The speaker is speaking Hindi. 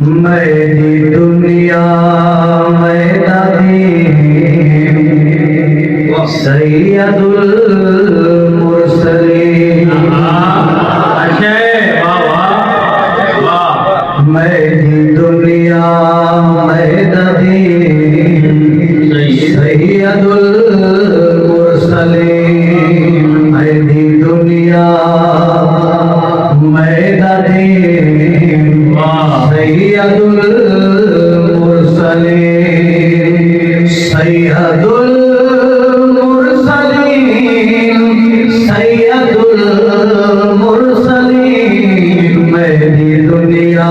मेरी दुनिया में नदीम सैयदुल मुरसलीन। मेरी दुनिया में नदीम सैयदुल मुरसलीन। मेरी दुनिया में नदीम सैयदुल मुरसलीन। सैयदुल मुरसलीन सैयदुल मुरसलीन। मेरी दुनिया